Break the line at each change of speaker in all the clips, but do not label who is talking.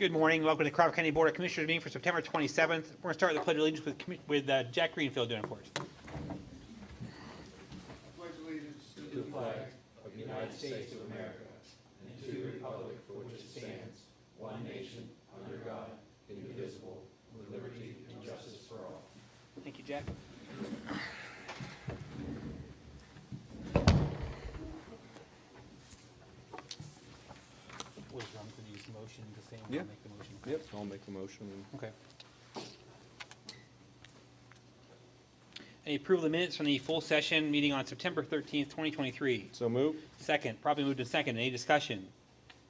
Good morning. Welcome to the Crawford County Board of Commissioners meeting for September 27th. We're going to start the Pledge of Allegiance with Jack Greenfield doing it for us.
Pledge allegiance to the flag of the United States of America and to the republic for which it stands, one nation, under God, indivisible, with liberty and justice for all.
Thank you, Jack. Was wrong to use motion the same way?
Yeah.
Make the motion.
Yep, I'll make the motion.
Okay. Any approval of the minutes from the full session meeting on September 13th, 2023?
So move.
Second, properly moved to second. Any discussion?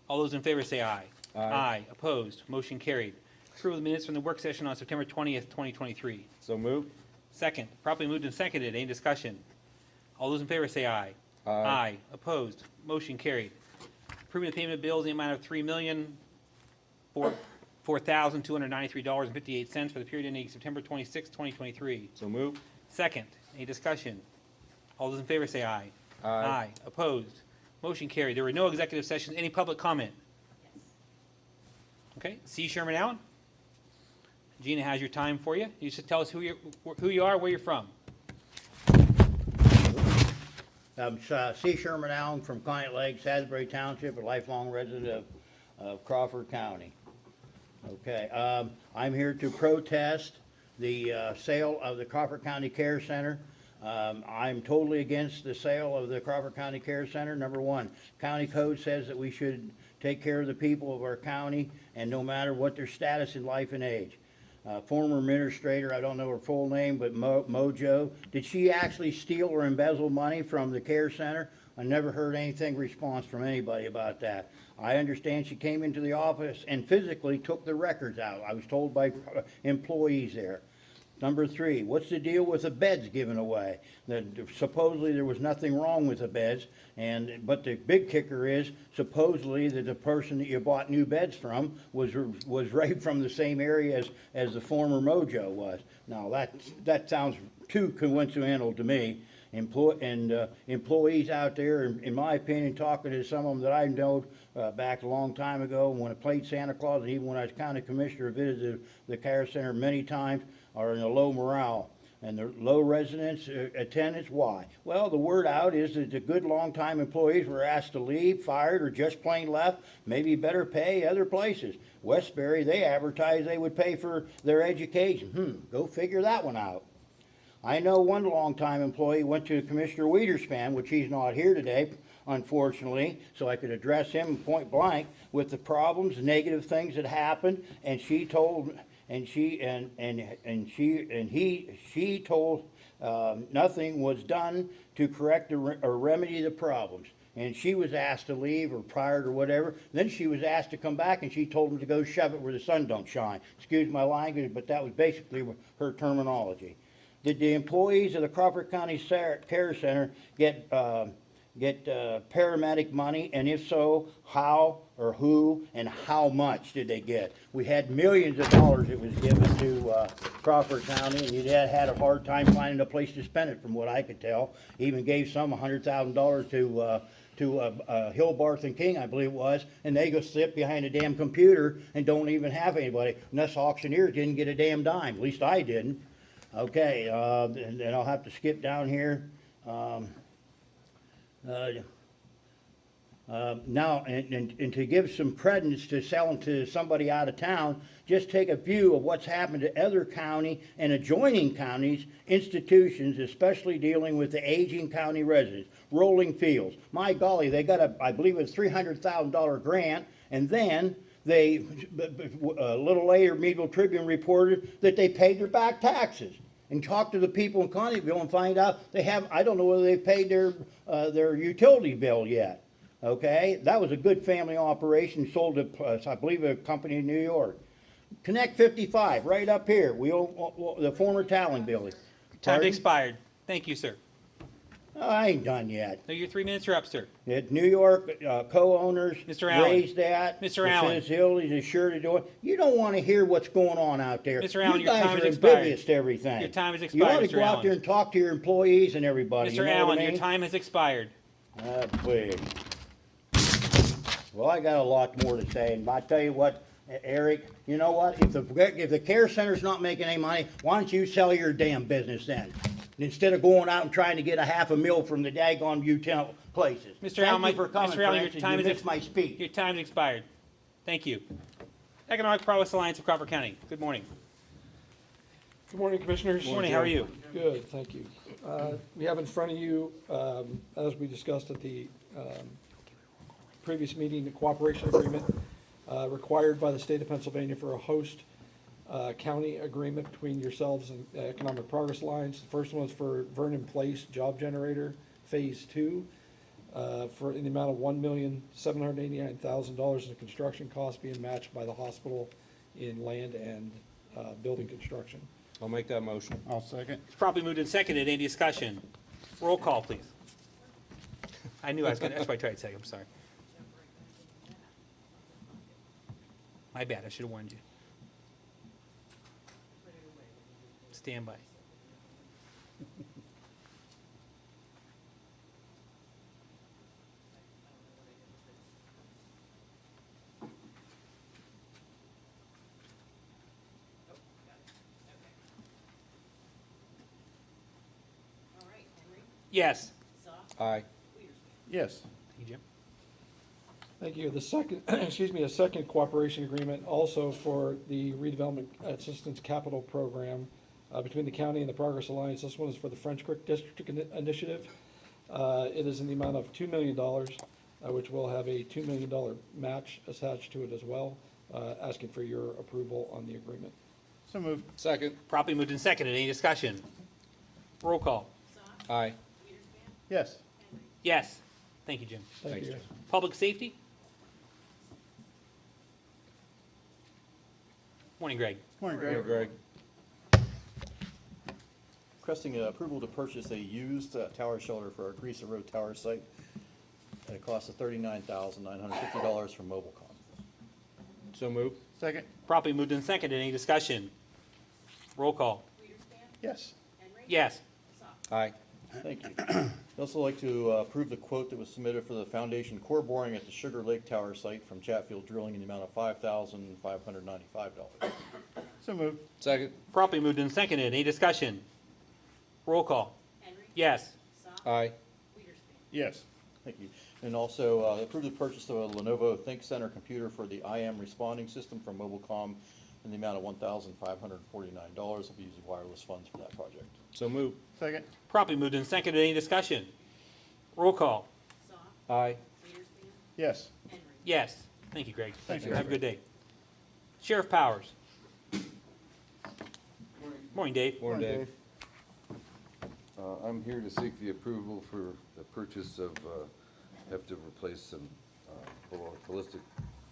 All those in favor say aye.
Aye.
Opposed? Motion carried. Approval of the minutes from the work session on September 20th, 2023.
So move.
Second, properly moved and seconded. Any discussion? All those in favor say aye.
Aye.
Opposed? Motion carried. Approving the payment of bills in the amount of $3,004,293.58 for the period ending September 26, 2023.
So move.
Second, any discussion? All those in favor say aye.
Aye.
Opposed? Motion carried. There were no executive sessions. Any public comment? Okay, C. Sherman Allen. Gina has your time for you. You should tell us who you are, where you're from.
I'm C. Sherman Allen from Client Lake, Salisbury Township, a lifelong resident of Crawford County. Okay, I'm here to protest the sale of the Crawford County Care Center. I'm totally against the sale of the Crawford County Care Center. Number one, county code says that we should take care of the people of our county, and no matter what their status in life and age. Former administrator, I don't know her full name, but Mojo, did she actually steal or embezzle money from the care center? I never heard anything response from anybody about that. I understand she came into the office and physically took the records out. I was told by employees there. Number three, what's the deal with the beds given away? Supposedly there was nothing wrong with the beds, but the big kicker is supposedly that the person that you bought new beds from was right from the same area as the former Mojo was. Now that sounds too coincidental to me. Employees out there, in my opinion, talking to some of them that I know back a long time ago when I played Santa Claus, and even when I was county commissioner, visited the care center many times, are in a low morale and the low residence attendance. Why? Well, the word out is that the good long-time employees were asked to leave, fired, or just plain left, maybe better pay other places. Westbury, they advertised they would pay for their education. Go figure that one out. I know one long-time employee went to Commissioner Wiederspan, which he's not here today, unfortunately, so I could address him point blank with the problems, negative things that happened, and she told she told nothing was done to correct or remedy the problems. And she was asked to leave or fired or whatever. Then she was asked to come back, and she told them to go shove it where the sun don't shine. Excuse my language, but that was basically her terminology. Did the employees of the Crawford County Care Center get paramedic money, and if so, how or who and how much did they get? We had millions of dollars that was given to Crawford County, and you had a hard time finding a place to spend it, from what I could tell. Even gave some $100,000 to Hillbarth and King, I believe it was, and they go sit behind a damn computer and don't even have anybody. And us auctioneers didn't get a damn dime. At least I didn't. Okay, and I'll have to skip down here. Now, and to give some credence to selling to somebody out of town, just take a view of what's happened to other county and adjoining counties, institutions, especially dealing with the aging county residents. Rolling Fields, my golly, they got I believe a $300,000 grant, and then they, a little later, Meadville Tribune reported that they paid their back taxes. And talk to the people in Conneryville and find out they have, I don't know whether they've paid their utility bill yet. Okay, that was a good family operation, sold to, I believe, a company in New York. Connect 55, right up here. We own the former Talon building.
Time expired. Thank you, sir.
Oh, I ain't done yet.
No, your 3 minutes are up, sir.
New York co-owners
Mr. Allen.
raised that.
Mr. Allen.
The facilities is sure to do it. You don't want to hear what's going on out there.
Mr. Allen,
you
your
guys
time
are
is expired.
oblivious to everything.
Your time is
You
expired,
ought to
Mr.
go out
Allen.
there and talk to your employees and everybody.
Mr.
You know
Allen,
what I mean?
your time has expired.
Please. Well, I got a lot more to say, and I tell you what, Eric, you know what? If the care center's not making any money, why don't you sell your damn business then? Instead of going out and trying to get a half a mil from the daggone utility places.
Mr. Allen,
Thank you for coming,
Mr. Allen, your
Francis.
time
You
is
missed my speech.
Your time has expired. Thank you. Economic Progress Alliance of Crawford County. Good morning.
Good morning, Commissioners.
Good morning. How are you?
Good, thank you. We have in front of you, as we discussed at the previous meeting, the cooperation agreement required by the state of Pennsylvania for a host county agreement between yourselves and the Economic Progress Alliance. The first one is for Vernon Place Job Generator Phase 2 for in the amount of $1,789,000 in construction costs being matched by the hospital in land and building construction.
I'll make that motion.
I'll second.
It's properly moved and seconded. Any discussion? Roll call, please. I knew I was going to, that's why I tried to say, I'm sorry. My bad, I should have warned you. Stand by.
All right, Henry,
Yes.
Soft,
Aye.
Yes.
Thank you, Jim.
Thank you. The second, excuse me, a second cooperation agreement also for the redevelopment assistance capital program between the county and the Progress Alliance. This one is for the French Creek District Initiative. It is in the amount of $2 million, which will have a $2 million match attached to it as well, asking for your approval on the agreement.
So moved.
Second.
Properly moved and seconded. Any discussion? Roll call.
Soft,
Aye.
Wiederspin,
Yes.
Henry.
Yes. Thank you, Jim.
Thank
Thanks,
you.
Jim.
Public safety? Morning, Greg.
Morning,
Here,
Greg.
Greg.
Requesting approval to purchase a used tower shelter for our Greaser Road Tower site at a cost of $39,950 from Mobilecom.
So moved.
Second.
Properly moved and seconded. Any discussion? Roll call.
Wiederspin,
Yes.
Henry.
Yes.
Soft.
Aye.
Thank you. I'd also like to approve the quote that was submitted for the foundation core boring at the Sugar Lake Tower site from Chatfield Drilling in the amount of $5,595.
So moved.
Second.
Properly moved and seconded. Any discussion? Roll call.
Henry.
Yes.
Soft.
Aye.
Wiederspin.
Yes.
Thank you. And also approve the purchase of a Lenovo ThinkCenter computer for the IM responding system from Mobilecom in the amount of $1,549. We'll be using wireless funds for that project.
So moved.
Second.
Properly moved and seconded. Any discussion? Roll call.
Soft,
Aye.
Wiederspin,
Yes.
Henry.
Yes. Thank you, Greg.
Thanks,
Have a good day. Sheriff Powers. Morning, Dave.
Morning, Dave.
I'm here to seek the approval for the purchase of, have to replace some ballistic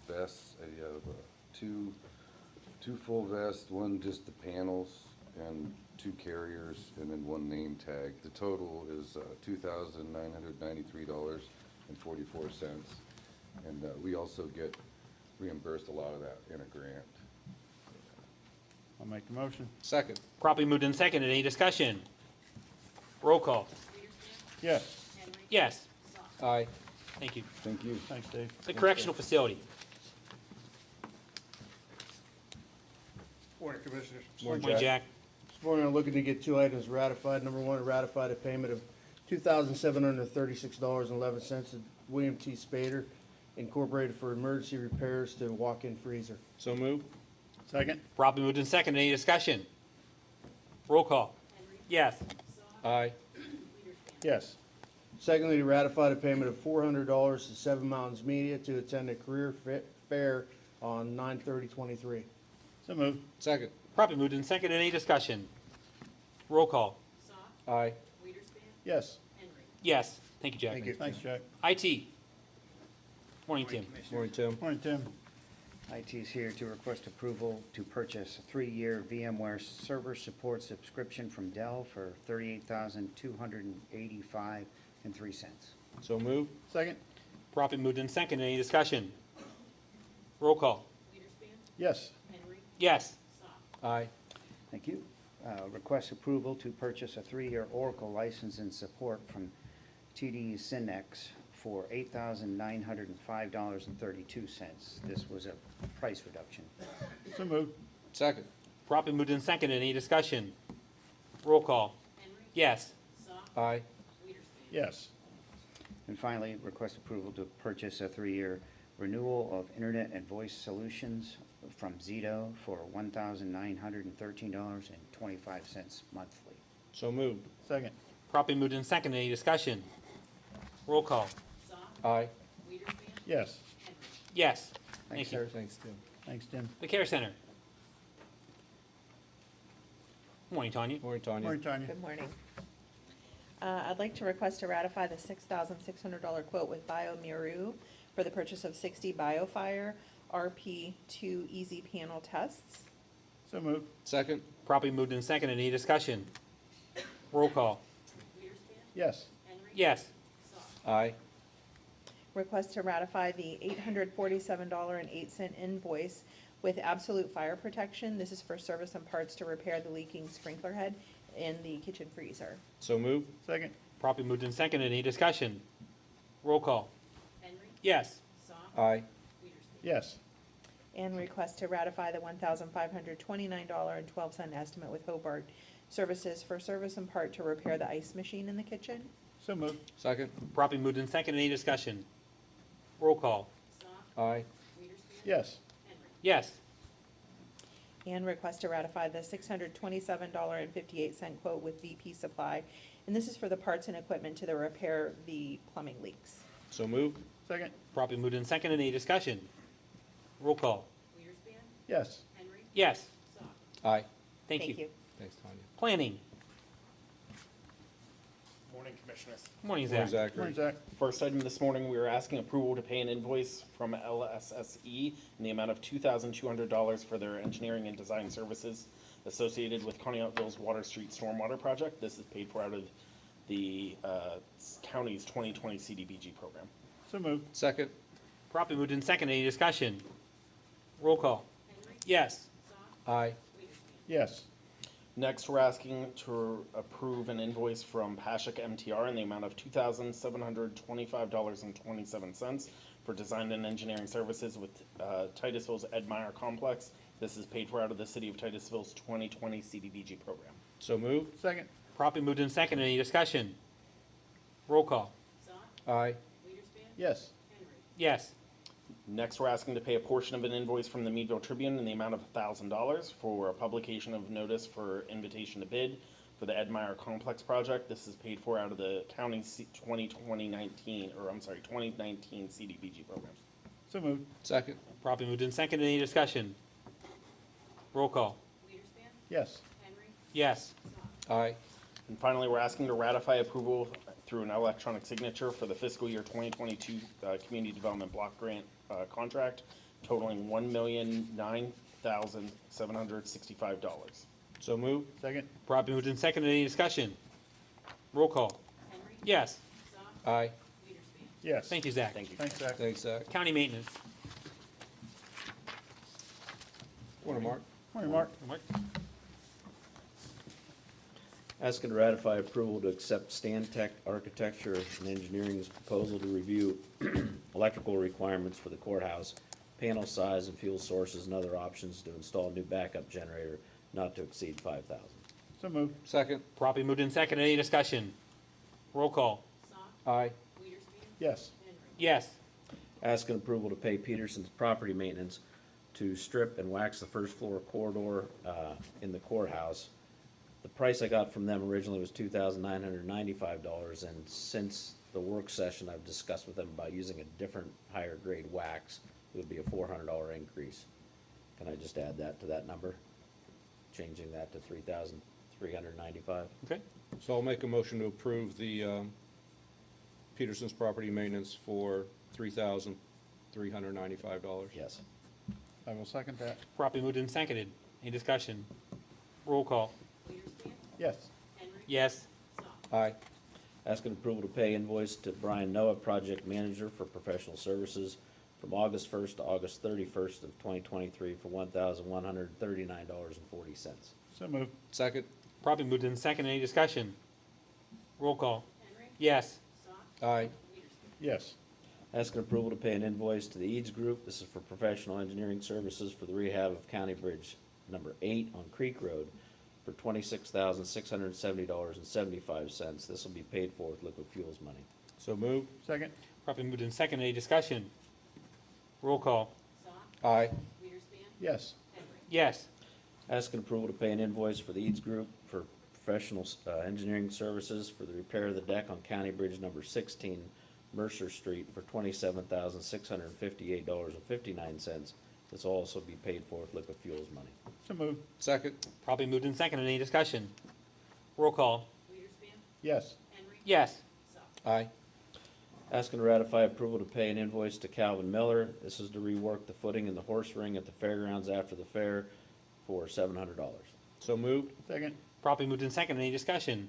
vests. I have two full vests, one just the panels, and two carriers, and then one name tag. The total is $2,993.44. And we also get reimbursed a lot of that in a grant.
I'll make the motion.
Second.
Properly moved and seconded. Any discussion? Roll call.
Wiederspin,
Yes.
Henry.
Yes.
Soft.
Aye.
Thank you.
Thank you.
Thanks, Dave.
The correctional facility.
Morning, Commissioners.
Morning, Jack.
This morning, I'm looking to get two items ratified. Number one, ratify the payment of $2,736.11 to William T. Spader Incorporated for emergency repairs to walk-in freezer.
So moved.
Second.
Properly moved and seconded. Any discussion? Roll call.
Henry.
Yes.
Soft,
Aye.
Wiederspin,
Yes.
Secondly, to ratify the payment of $400 to Seven Mountains Media to attend a career fair on 9/30/23.
So moved.
Second.
Properly moved and seconded. Any discussion? Roll call.
Soft,
Aye.
Wiederspin,
Yes.
Henry.
Yes. Thank you, Jack.
Thank you.
Thanks, Jack.
IT. Morning, Tim.
Morning, Tim.
Morning, Tim.
IT is here to request approval to purchase a 3-year VMware server support subscription from Dell for $38,285.03.
So moved.
Second.
Properly moved and seconded. Any discussion? Roll call.
Wiederspin,
Yes.
Henry.
Yes.
Soft.
Aye.
Thank you. Request approval to purchase a 3-year Oracle license and support from TD Synex for $8,905.32. This was a price reduction.
So moved.
Second.
Properly moved and seconded. Any discussion? Roll call.
Henry.
Yes.
Soft.
Aye.
Weiderspan.
Yes.
And finally, request approval to purchase a 3-year renewal of internet and voice solutions from Zito for $1,913.25 monthly.
So moved.
Second.
Properly moved and seconded. Any discussion? Roll call.
Soft.
Aye.
Weiderspan.
Yes.
Henry.
Yes.
Thanks,
Thank you.
sir.
Thanks, Tim.
Thanks, Tim.
The Care Center. Morning, Tanya.
Morning, Tanya.
Morning, Tanya.
Good morning. I'd like to request to ratify the $6,600 quote with BioMiru for the purchase of 60 BioFire RP2 Easy Panel tests.
So moved.
Second.
Properly moved and seconded. Any discussion? Roll call.
Weiderspan.
Yes.
Henry.
Yes.
Soft.
Aye.
Request to ratify the $847.08 invoice with Absolute Fire Protection. This is for service and parts to repair the leaking sprinkler head in the kitchen freezer.
So moved.
Second.
Properly moved and seconded. Any discussion? Roll call.
Henry.
Yes.
Soft.
Aye.
Weiderspan.
Yes.
And request to ratify the $1,529.12 estimate with Hobart Services for service and part to repair the ice machine in the kitchen.
So moved.
Second.
Properly moved and seconded. Any discussion? Roll call.
Soft.
Aye.
Weiderspan.
Yes.
Henry.
Yes.
And request to ratify the $627.58 quote with VP Supply. And this is for the parts and equipment to the repair the plumbing leaks.
So moved.
Second.
Properly moved and seconded. Any discussion? Roll call.
Weiderspan.
Yes.
Henry.
Yes.
Soft.
Aye.
Thank you.
Thanks, Tanya.
Planning.
Morning, Commissioners.
Morning,
Morning,
Zach.
Zachary.
Morning, Zach.
First item this morning, we are asking approval to pay an invoice from LSSE in the amount of $2,200 for their engineering and design services associated with Conneautville's Water Street Stormwater Project. This is paid for out of the county's 2020 CDBG program.
So moved.
Second.
Properly moved and seconded. Any discussion? Roll call.
Henry.
Yes.
Soft.
Aye.
Weiderspan.
Yes.
Next, we're asking to approve an invoice from Pashak MTR in the amount of $2,725.27 for design and engineering services with Titusville's Ed Meyer Complex. This is paid for out of the City of Titusville's 2020 CDBG program.
So moved.
Second.
Properly moved and seconded. Any discussion? Roll call.
Soft.
Aye.
Weiderspan.
Yes.
Henry.
Yes.
Next, we're asking to pay a portion of an invoice from the Meadville Tribune in the amount of $1,000 for a publication of notice for invitation to bid for the Ed Meyer Complex project. This is paid for out of the county's 2019 CDBG program.
So moved.
Second.
Properly moved and seconded. Any discussion? Roll call.
Weiderspan.
Yes.
Henry.
Yes.
Soft.
Aye.
And finally, we're asking to ratify approval through an electronic signature for the fiscal year 2022 Community Development Block Grant contract totaling $1,009,765.
So moved.
Second.
Properly moved and seconded. Any discussion? Roll call.
Henry.
Yes.
Soft.
Aye.
Weiderspan.
Yes.
Thank you, Zach.
Thank you.
Thanks, Zach.
Thanks, Zach.
County maintenance.
Morning, Mark.
Morning, Mark.
Mark?
Asking to ratify approval to accept Stantec Architecture and Engineering's proposal to review electrical requirements for the courthouse, panel size and fuel sources and other options to install a new backup generator not to exceed 5,000.
So moved.
Second.
Properly moved and seconded. Any discussion? Roll call.
Soft.
Aye.
Weiderspan.
Yes.
Henry.
Yes.
Asking approval to pay Peterson's property maintenance to strip and wax the first floor corridor in the courthouse. The price I got from them originally was $2,995, and since the work session, I've discussed with them about using a different higher grade wax. It would be a $400 increase. Can I just add that to that number? Changing that to $3,395?
Okay.
So I'll make a motion to approve the Peterson's property maintenance for $3,395.
Yes.
I will second that.
Properly moved and seconded. Any discussion? Roll call.
Weiderspan.
Yes.
Henry.
Yes.
Soft.
Aye.
Asking approval to pay invoice to Brian Noah, project manager for professional services from August 1st to August 31st of 2023 for $1,139.40.
So moved.
Second.
Properly moved and seconded. Any discussion? Roll call.
Henry.
Yes.
Soft.
Aye.
Weiderspan.
Yes.
Asking approval to pay an invoice to the Eads Group. This is for professional engineering services for the rehab of County Bridge number 8 on Creek Road for $26,670.75. This will be paid for with liquid fuels money.
So moved.
Second.
Properly moved in second. Any discussion? Roll call.
Song,
Aye.
Wiederspin,
Yes.
Henry.
Yes.
Asking approval to pay an invoice for the Eads Group for professional engineering services for the repair of the deck on County Bridge number 16, Mercer Street for $27,658.59. This will also be paid for with liquid fuels money.
So moved.
Second.
Properly moved in second. Any discussion? Roll call.
Wiederspin,
Yes.
Henry.
Yes.
Song,
Aye.
Asking to ratify approval to pay an invoice to Calvin Miller. This is to rework the footing in the horse ring at the fairgrounds after the fair for $700.
So moved.
Second.
Properly moved in second. Any discussion?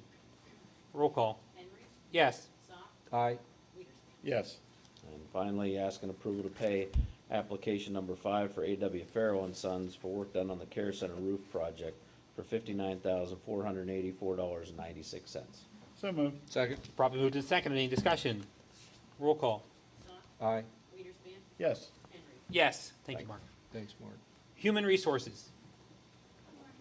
Roll call.
Henry.
Yes.
Song,
Aye.
Wiederspin.
Yes.
And finally, asking approval to pay application number 5 for A.W. Farrell and Sons for work done on the Care Center roof project for $59,484.96.
So moved.
Second.
Properly moved in second. Any discussion? Roll call.
Song,
Aye.
Wiederspin,
Yes.
Henry.
Yes. Thank you, Mark.
Thanks, Mark.
Human Resources.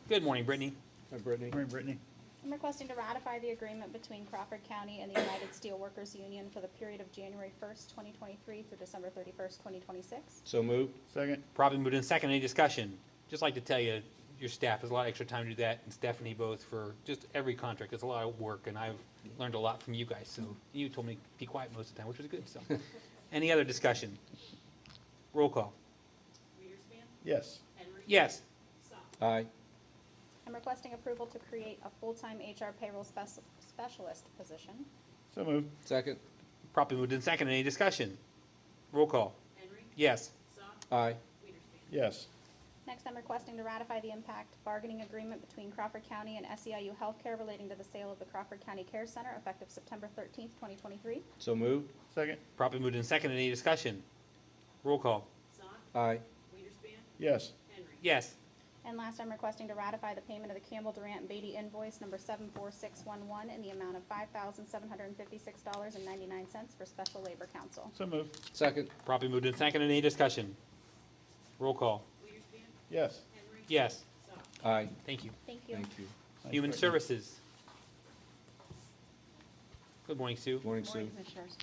Good morning, Brittany.
Hi, Brittany.
Morning, Brittany.
I'm requesting to ratify the agreement between Crawford County and the United Steelworkers Union for the period of January 1st, 2023 through December 31st, 2026.
So moved.
Second.
Properly moved in second. Any discussion? Just like to tell you, your staff has a lot of extra time to do that, and Stephanie both for just every contract. It's a lot of work, and I've learned a lot from you guys. So you told me to be quiet most of the time, which was good. So, any other discussion? Roll call.
Wiederspin,
Yes.
Henry.
Yes.
Song,
Aye.
I'm requesting approval to create a full-time HR payroll specialist position.
So moved.
Second.
Properly moved in second. Any discussion? Roll call.
Henry.
Yes.
Song,
Aye.
Wiederspin.
Yes.
Next, I'm requesting to ratify the impact bargaining agreement between Crawford County and SEIU Healthcare relating to the sale of the Crawford County Care Center effective September 13th, 2023.
So moved.
Second.
Properly moved in second. Any discussion? Roll call.
Song,
Aye.
Wiederspin,
Yes.
Henry.
Yes.
And last, I'm requesting to ratify the payment of the Campbell Durant Beatty invoice number 74611 in the amount of $5,756.99 for special labor counsel.
So moved.
Second.
Properly moved in second. Any discussion? Roll call.
Wiederspin,
Yes.
Henry.
Yes.
Song,
Aye.
Thank you.
Thank you.
Thank you.
Thanks,
Human
Brittany.
Services. Good morning, Sue.
Morning,
Morning,
Sue.
Commissioners.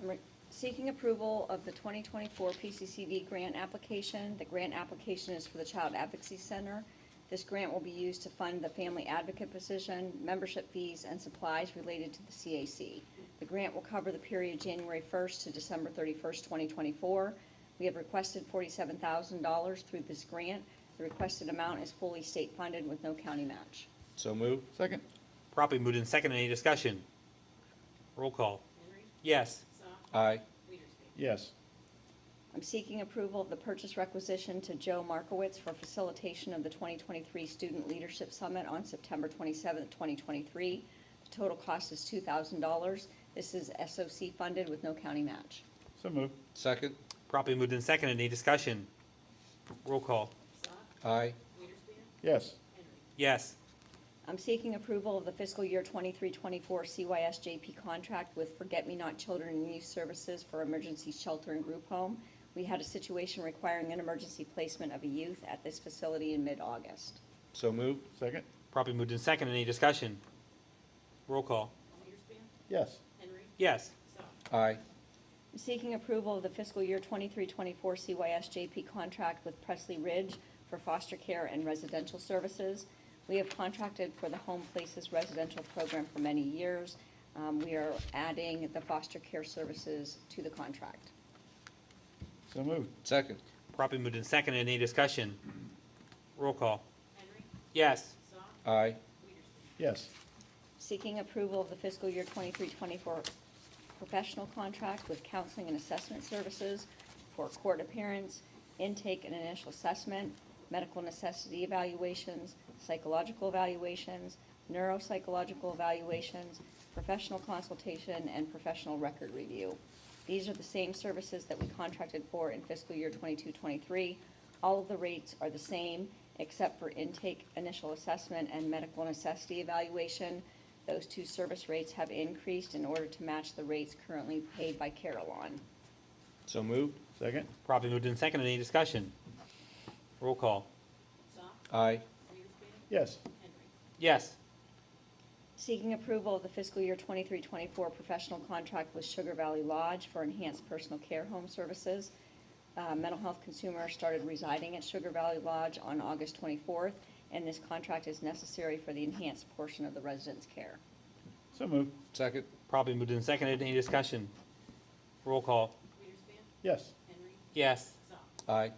I'm seeking approval of the 2024 PCCD grant application. The grant application is for the Child Advocacy Center. This grant will be used to fund the family advocate position, membership fees, and supplies related to the CAC. The grant will cover the period January 1st to December 31st, 2024. We have requested $47,000 through this grant. The requested amount is fully state funded with no county match.
So moved.
Second.
Properly moved in second. Any discussion? Roll call.
Henry.
Yes.
Song,
Aye.
Wiederspin.
Yes.
I'm seeking approval of the purchase requisition to Joe Markowitz for facilitation of the 2023 Student Leadership Summit on September 27th, 2023. The total cost is $2,000. This is SOC funded with no county match.
So moved.
Second.
Properly moved in second. Any discussion? Roll call.
Song,
Aye.
Wiederspin,
Yes.
Henry.
Yes.
I'm seeking approval of the fiscal year 23-24 CYSJP contract with Forget Me Not Children and Youth Services for emergency shelter and group home. We had a situation requiring an emergency placement of a youth at this facility in mid-August.
So moved.
Second.
Properly moved in second. Any discussion? Roll call.
Wiederspin,
Yes.
Henry.
Yes.
Song,
Aye.
I'm seeking approval of the fiscal year 23-24 CYSJP contract with Presley Ridge for foster care and residential services. We have contracted for the Home Places residential program for many years. We are adding the foster care services to the contract.
So moved.
Second.
Properly moved in second. Any discussion? Roll call.
Henry.
Yes.
Song,
Aye.
Wiederspin.
Yes.
Seeking approval of the fiscal year 23-24 professional contract with counseling and assessment services for court appearance, intake and initial assessment, medical necessity evaluations, psychological evaluations, neuropsychological evaluations, professional consultation, and professional record review. These are the same services that we contracted for in fiscal year 22-23. All of the rates are the same except for intake, initial assessment, and medical necessity evaluation. Those two service rates have increased in order to match the rates currently paid by Carillon.
So moved.
Second.
Properly moved in second. Any discussion? Roll call.
Goff,
Aye.
Weiderspan,
Yes.
Henry.
Yes.
Seeking approval of the fiscal year 23-24 professional contract with Sugar Valley Lodge for enhanced personal care home services. Mental health consumer started residing at Sugar Valley Lodge on August 24th, and this contract is necessary for the enhanced portion of the resident's care.
So moved.
Second.
Properly moved in second. Any discussion? Roll call.
Weiderspan,
Yes.
Henry.
Yes.
Goff,
Aye.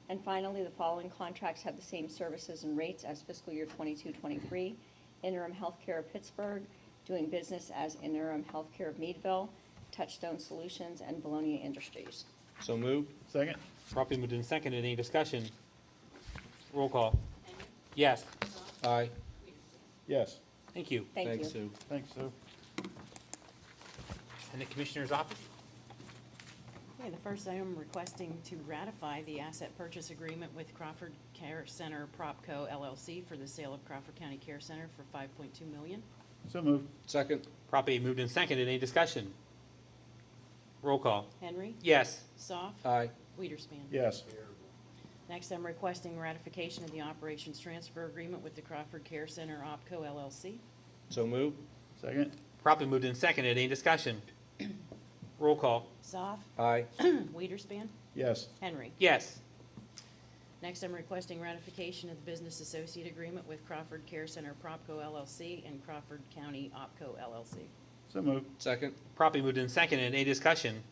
And finally, the following contracts have the same services and rates as fiscal year 22-23. Interim Healthcare of Pittsburgh, doing business as Interim Healthcare of Meadville, Touchstone Solutions, and Bologna Industries.
So moved.
Second.
Properly moved in second. Any discussion? Roll call.
Henry.
Yes.
Goff,
Aye.
Weiderspan.
Yes.
Thank you.
Thank you.
Thanks, Sue.
Thanks, Sue.
And the Commissioner's office?
Okay, the first item requesting to ratify the asset purchase agreement with Crawford Care Center Propco LLC for the sale of Crawford County Care Center for $5.2 million.
So moved.
Second.
Properly moved in second. Any discussion? Roll call.
Henry.
Yes.
Goff,
Aye.
Weiderspan.
Yes.
Next, I'm requesting ratification of the operations transfer agreement with the Crawford Care Center OpCo LLC.
So moved.
Second.
Properly moved in second. Any discussion? Roll call.
Goff,
Aye.
Weiderspan,
Yes.
Henry.
Yes.
Next, I'm requesting ratification of the business associate agreement with Crawford Care Center Propco LLC and Crawford County OpCo LLC.
So moved.
Second.
Properly moved in second. Any discussion?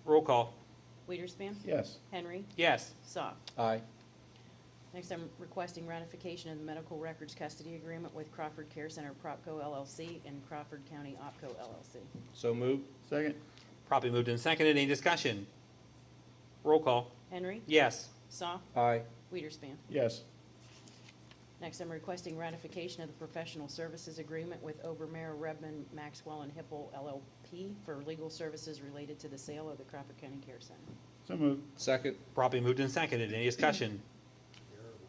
Roll call.
Weiderspan,
Yes.
Henry.
Yes.
Goff.
Aye.
Next, I'm requesting ratification of the medical records custody agreement with Crawford Care Center Propco LLC and Crawford County OpCo LLC.
So moved.
Second.
Properly moved in second. Any discussion? Roll call.
Henry.
Yes.
Goff.
Aye.
Weiderspan.
Yes.
Next, I'm requesting ratification of the professional services agreement with Obermeyer, Redmond, Maxwell, and Hippel LLP for legal services related to the sale of the Crawford County Care Center.
So moved.
Second.
Properly moved in second. Any discussion?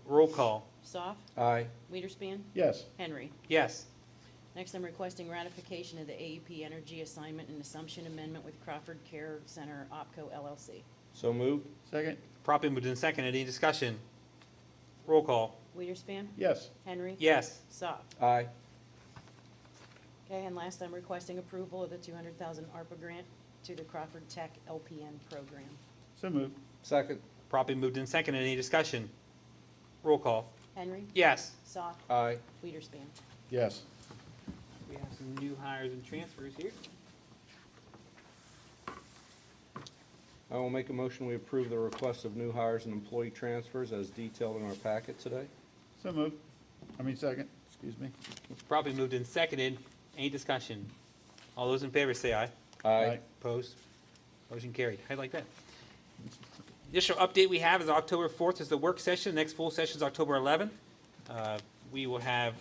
Roll call.
Goff.
Aye.
Weiderspan.
Yes.
Henry.
Yes.
Next, I'm requesting ratification of the AEP Energy Assignment and Assumption Amendment with Crawford Care Center OpCo LLC.
So moved.
Second.
Properly moved in second. Any discussion? Roll call.
Weiderspan.
Yes.
Henry.
Yes.
Goff.
Aye.
Okay, and last, I'm requesting approval of the $200,000 ARPA grant to the Crawford Tech LPN program.
So moved.
Second.
Properly moved in second. Any discussion? Roll call.
Henry.
Yes.
Goff.
Aye.
Weiderspan.
Yes.
We have some new hires and transfers here.
I will make a motion, we approve the request of new hires and employee transfers as detailed in our packet today.
So moved. Second. Excuse me.
It's probably moved in seconded. Any discussion? All those in favor say aye.
Aye.
Opposed? Motion carried. I like that. Additional update we have is October 4th is the work session. Next full session is October 11th. We will have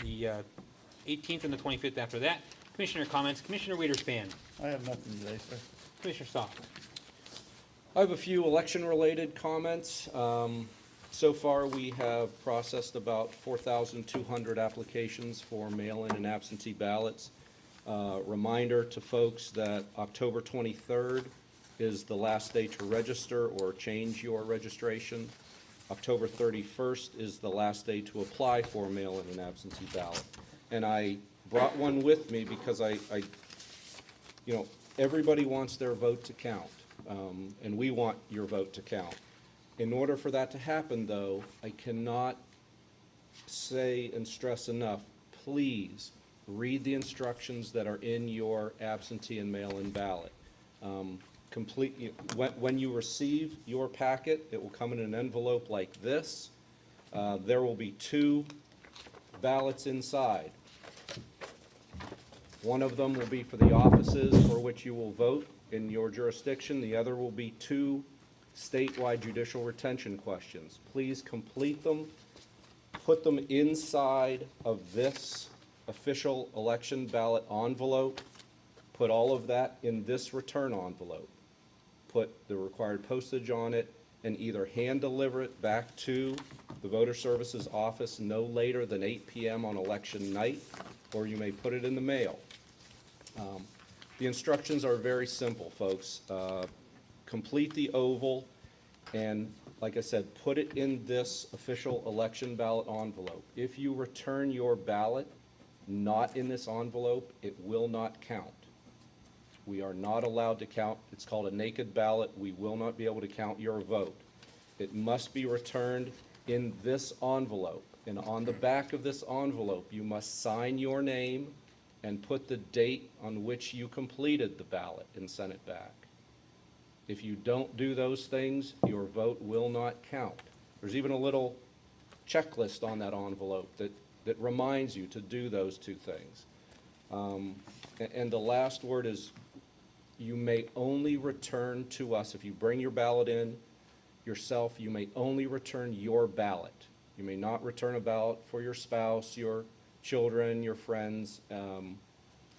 the 18th and the 25th after that. Commissioner comments. Commissioner Weiderspan.
I have nothing today, sir.
Commissioner Stock.
I have a few election-related comments. So far, we have processed about 4,200 applications for mail-in and absentee ballots. Reminder to folks that October 23rd is the last day to register or change your registration. October 31st is the last day to apply for a mail-in and absentee ballot. And I brought one with me because you know, everybody wants their vote to count. And we want your vote to count. In order for that to happen, though, I cannot say and stress enough, please read the instructions that are in your absentee and mail-in ballot. When you receive your packet, it will come in an envelope like this. There will be 2 ballots inside. One of them will be for the offices for which you will vote in your jurisdiction. The other will be 2 statewide judicial retention questions. Please complete them, put them inside of this official election ballot envelope, put all of that in this return envelope, put the required postage on it, and either hand deliver it back to the voter services office no later than 8 p.m. on election night,
or you may put it in the mail. The instructions are very simple, folks. Complete the oval, and like I said, put it in this official election ballot envelope. If you return your ballot not in this envelope, it will not count. We are not allowed to count. It's called a naked ballot. We will not be able to count your vote. It must be returned in this envelope. And on the back of this envelope, you must sign your name and put the date on which you completed the ballot and send it back. If you don't do those things, your vote will not count. There's even a little checklist on that envelope that reminds you to do those two things. And the last word is, you may only return to us, if you bring your ballot in yourself, you may only return your ballot. You may not return a ballot for your spouse, your children, your friends.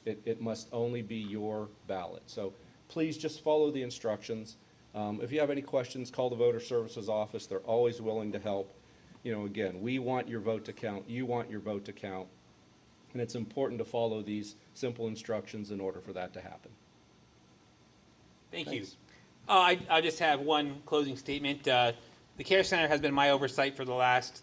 It must only be your ballot. So please just follow the instructions. If you have any questions, call the Voter Services Office. They're always willing to help. You know, again, we want your vote to count. You want your vote to count. And it's important to follow these simple instructions in order for that to happen.
Thank
Thanks.
you. I just have one closing statement. The Care Center has been my oversight for the last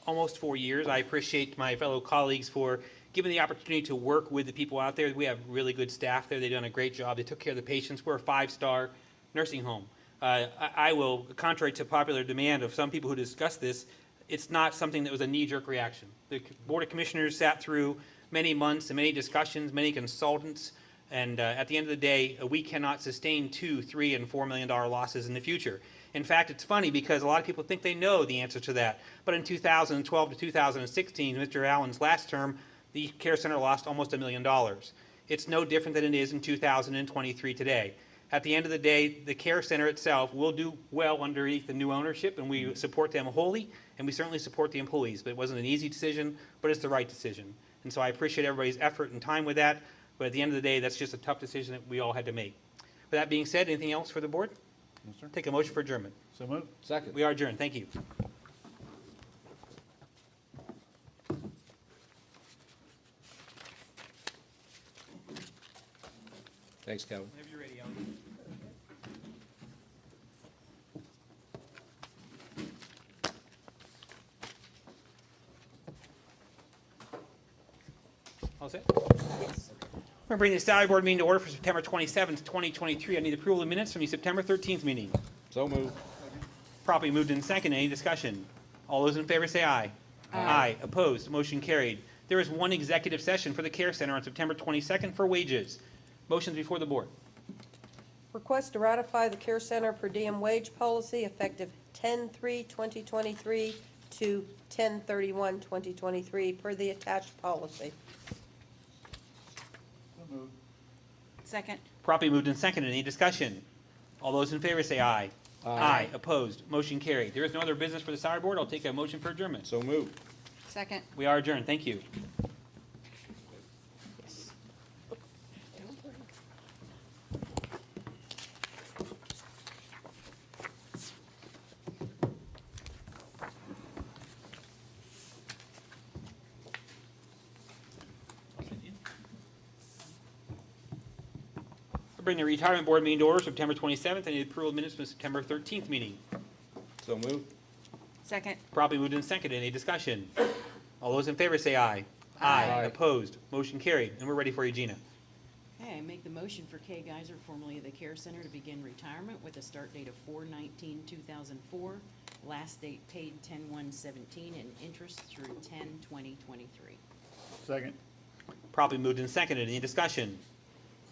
almost 4 years. I appreciate my fellow colleagues for giving the opportunity to work with the people out there. We have really good staff there. They've done a great job. They took care of the patients. We're a 5-star nursing home. I will, contrary to popular demand of some people who discuss this, it's not something that was a knee-jerk reaction. The Board of Commissioners sat through many months and many discussions, many consultants, and at the end of the day, we cannot sustain $2, $3, and $4 million losses in the future. In fact, it's funny because a lot of people think they know the answer to that. But in 2012 to 2016, Mr. Allen's last term, the Care Center lost almost $1 million. It's no different than it is in 2023 today. At the end of the day, the Care Center itself will do well underneath the new ownership, and we support them wholly, and we certainly support the employees. But it wasn't an easy decision, but it's the right decision. And so I appreciate everybody's effort and time with that. But at the end of the day, that's just a tough decision that we all had to make. With that being said, anything else for the board?
No, sir.
Take a motion for adjournment.
So moved.
Second.
We are adjourned. Thank you.
Thanks, Kevin.
Whenever you're ready, Alan. All set? Yes. We're bringing the salary board meeting to order for September 27th, 2023. I need approval of minutes from the September 13th meeting.
So moved.
Properly moved in second. Any discussion? All those in favor say aye. Aye. Opposed? Motion carried. There is one executive session for the Care Center on September 22nd for wages. Motions before the board.
Request to ratify the Care Center per diem wage policy effective 10/3/2023 to 10/31/2023 per the attached policy.
So moved.
Second.
Properly moved and seconded. Any discussion? All those in favor say aye. Aye. Opposed? Motion carried. There is no other business for the salary board. I'll take a motion for adjournment.
So moved.
Second.
We are adjourned. Thank you. I'll bring the retirement board meeting to order September 27th. I need approval of minutes from the September 13th meeting.
So moved.
Second.
Properly moved and seconded. Any discussion? All those in favor say aye.
Aye.
Opposed? Motion carried. And we're ready for you, Gina.
Okay, I make the motion for Kay Geiser, formerly of the Care Center, to begin retirement with a start date of 4/19/2004, last date paid 10/1/17, and interest through 10/20/23.
Second.
Properly moved and seconded. Any discussion?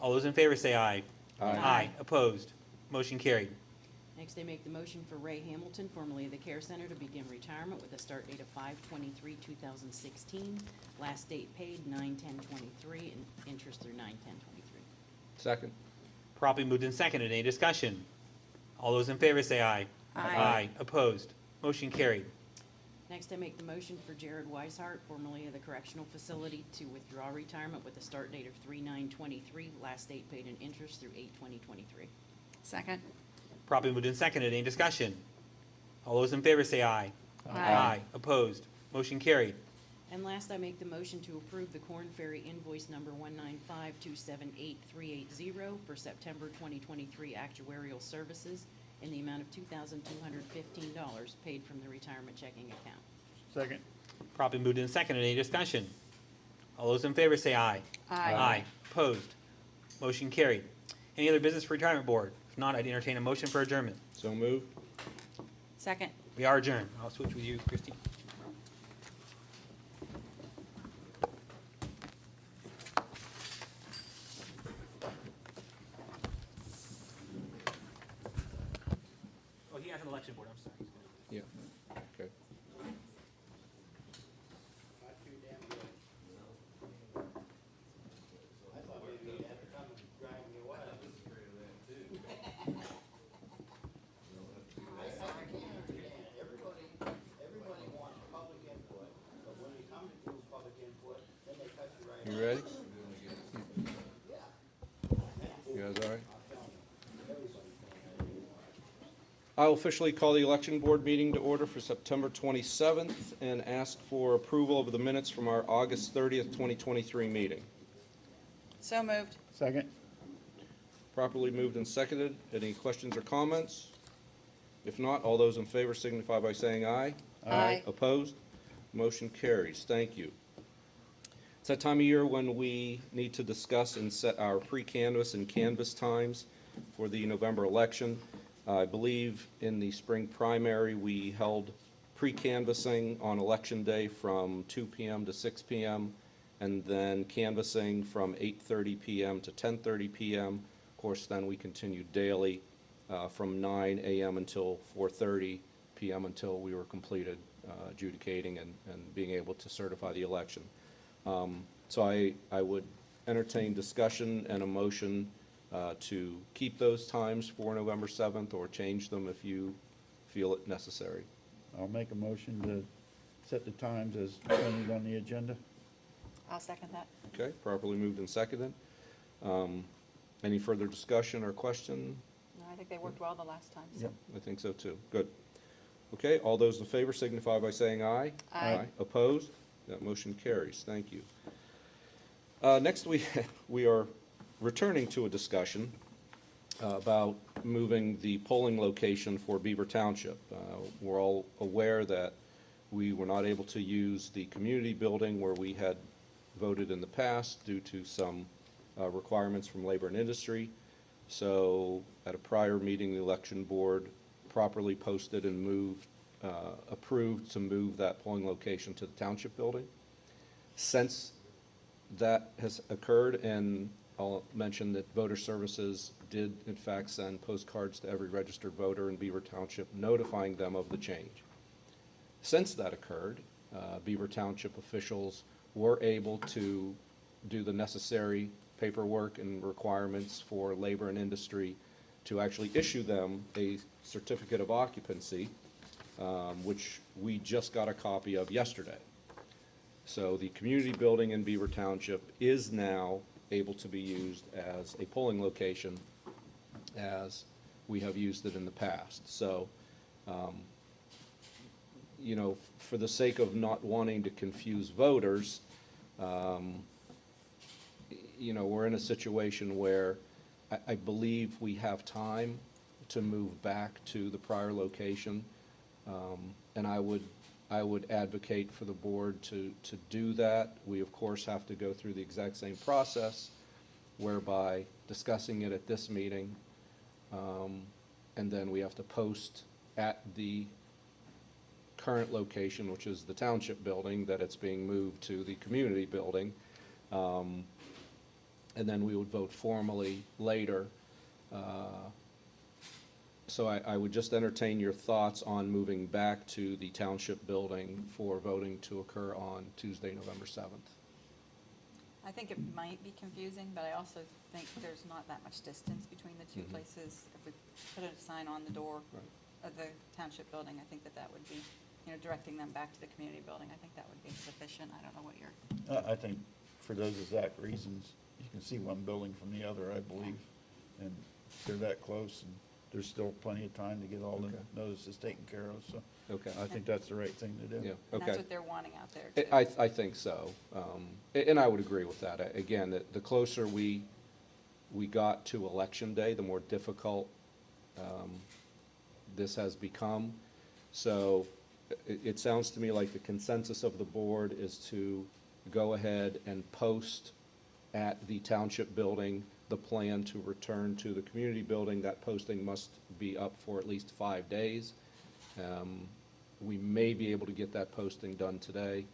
All those in favor say aye.
Aye.
Opposed? Motion carried.
Next, I make the motion for Ray Hamilton, formerly of the Care Center, to begin retirement with a start date of 5/23/2016, last date paid 9/10/23, and interest through 9/10/23.
Second.
Properly moved and seconded. Any discussion? All those in favor say aye.
Aye.
Opposed? Motion carried.
Next, I make the motion for Jared Weishart, formerly of the Correctional Facility, to withdraw retirement with a start date of 3/9/23, last date paid in interest through 8/20/23. Second.
Properly moved and seconded. Any discussion? All those in favor say aye.
Aye.
Opposed? Motion carried.
And last, I make the motion to approve the Corn Ferry invoice number 195278380 for September 2023 actuarial services in the amount of $2,215 paid from the retirement checking account.
Second.
Properly moved in second. Any discussion? All those in favor say aye.
Aye.
Aye. Opposed? Motion carried. Any other business for retirement board? If not, I'd entertain a motion for adjournment.
So moved.
Second.
We are adjourned. I'll switch with you, Christie. Oh, he has an election board, I'm sorry.
Yeah. Okay.
Everybody wants public input, but when you come to public input, then they cut you right.
You ready? You guys all right? I will officially call the election board meeting to order for September 27th and ask for approval of the minutes from our August 30th, 2023 meeting.
So moved.
Second.
Properly moved and seconded. Any questions or comments? If not, all those in favor signify by saying aye.
Aye.
Opposed? Motion carries. Thank you. It's that time of year when we need to discuss and set our pre-canvass and canvass times for the November election. I believe in the spring primary, we held pre-canvassing on Election Day from 2 p.m. to 6 p.m., and then canvassing from 8:30 p.m. to 10:30 p.m. Of course, then we continued daily from 9 a.m. until 4:30 p.m. until we were completed adjudicating and being able to certify the election. So I would entertain discussion and a motion to keep those times for November 7th or change them if you feel it necessary.
I'll make a motion to set the times as printed on the agenda.
I'll second that.
Okay, properly moved and seconded. Any further discussion or question?
No, I think they worked well the last time, so.
Yep.
I think so too. Good. Okay, all those in favor signify by saying aye.
Aye.
Opposed? That motion carries. Thank you. Next, we are returning to a discussion about moving the polling location for Beaver Township. We're all aware that we were not able to use the community building where we had voted in the past due to some requirements from labor and industry. So at a prior meeting, the election board properly posted and moved, approved to move that polling location to the township building. Since that has occurred, and I'll mention that Voter Services did in fact send postcards to every registered voter in Beaver Township notifying them of the change. Since that occurred, Beaver Township officials were able to do the necessary paperwork and requirements for labor and industry to actually issue them a certificate of occupancy, which we just got a copy of yesterday. So the community building in Beaver Township is now able to be used as a polling location as we have used it in the past. So, you know, for the sake of not wanting to confuse voters, you know, we're in a situation where I believe we have time to move back to the prior location. And I would advocate for the board to do that. We, of course, have to go through the exact same process whereby discussing it at this meeting, and then we have to post at the current location, which is the township building, that it's being moved to the community building. And then we would vote formally later. So I would just entertain your thoughts on moving back to the township building for voting to occur on Tuesday, November 7th.
I think it might be confusing, but I also think there's not that much distance between the two
Mhm.
places. If we put a sign on the door
Right.
of the township building, I think that would be, you know, directing them back to the community building. I think that would be sufficient. I don't know what your.
I think for those exact reasons, you can see one building from the other, I believe, and they're that close, and there's still plenty of time to get all the
Okay.
notices taken care of, so
Okay.
I think that's the right thing to do.
Yeah,
And
okay.
that's what they're wanting out there too.
I think so. And I would agree with that. Again, the closer we got to Election Day, the more difficult this has become. So it sounds to me like the consensus of the board is to go ahead and post at the township building the plan to return to the community building. That posting must be up for at least 5 days. We may be able to get that posting done today.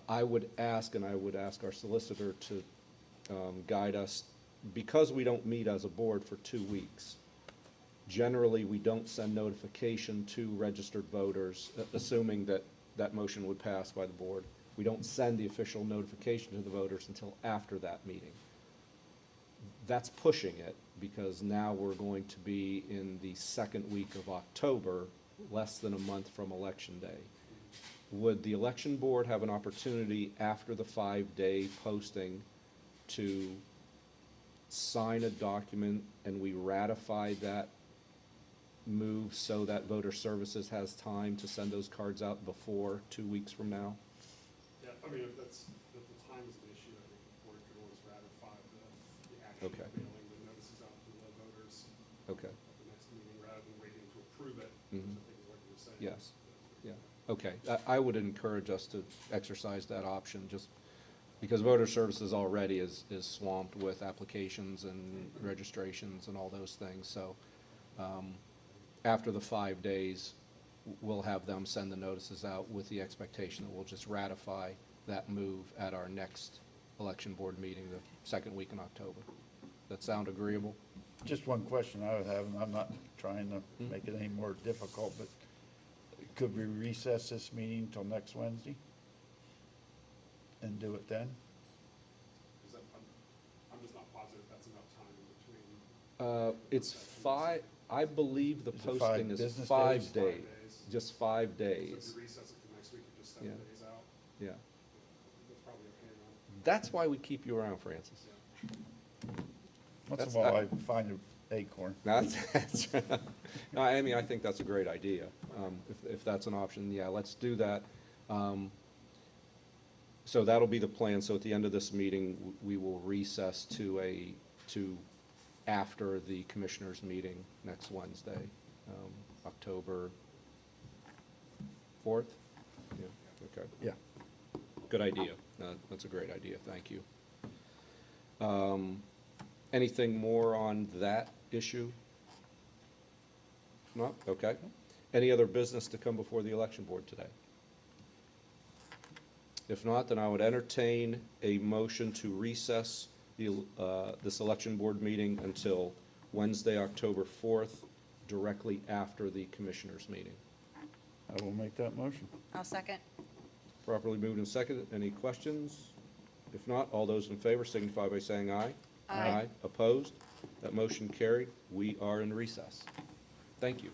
I would ask, and I would ask our solicitor to guide us, because we don't meet as a board for 2 weeks. Generally, we don't send notification to registered voters, assuming that that motion would pass by the board. We don't send the official notification to the voters until after that meeting. That's pushing it, because now we're going to be in the second week of October, less than a month from Election Day. Would the election board have an opportunity after the 5-day posting to sign a document and we ratify that move so that voter services has time to send those cards out before 2 weeks from now?
Yeah, I mean, if the time is an issue, I think the board could always ratify the action
Okay.
of mailing the notices out to the voters
Okay.
at the next meeting, rather than waiting to approve it,
Mhm.
which I think is what you were saying.
Yes. Yeah, okay. I would encourage us to exercise that option, just because voter services already is swamped with applications and registrations and all those things. So after the 5 days, we'll have them send the notices out with the expectation that we'll just ratify that move at our next election board meeting, the second week in October. That sound agreeable?
Just one question I would have, and I'm not trying to make it any more difficult, but could we recess this meeting till next Wednesday? And do it then?
Is that, I'm just not positive that's enough time in between.
It's I believe the
Is it 5
posting is
business
5
days?
days,
5 days.
just 5
So
days.
if you recess it to next week, you just 7
Yeah.
days out,
Yeah.
that's probably okay, right?
That's why we keep you around, Francis.
Once
That's-
in a while, I find an acorn.
That's, no, I mean, I think that's a great idea. If that's an option, yeah, let's do that. So that'll be the plan. So at the end of this meeting, we will recess to after the commissioners' meeting next Wednesday, October 4th? Yeah, okay.
Yeah.
Good idea. That's a great idea. Thank you. Anything more on that issue? No? Okay. Any other business to come before the election board today? If not, then I would entertain a motion to recess this election board meeting until Wednesday, October 4th, directly after the commissioners' meeting.
I will make that motion.
I'll second.
Properly moved and seconded. Any questions? If not, all those in favor signify by saying aye.
Aye.
Opposed? That motion carried. We are in recess. Thank you.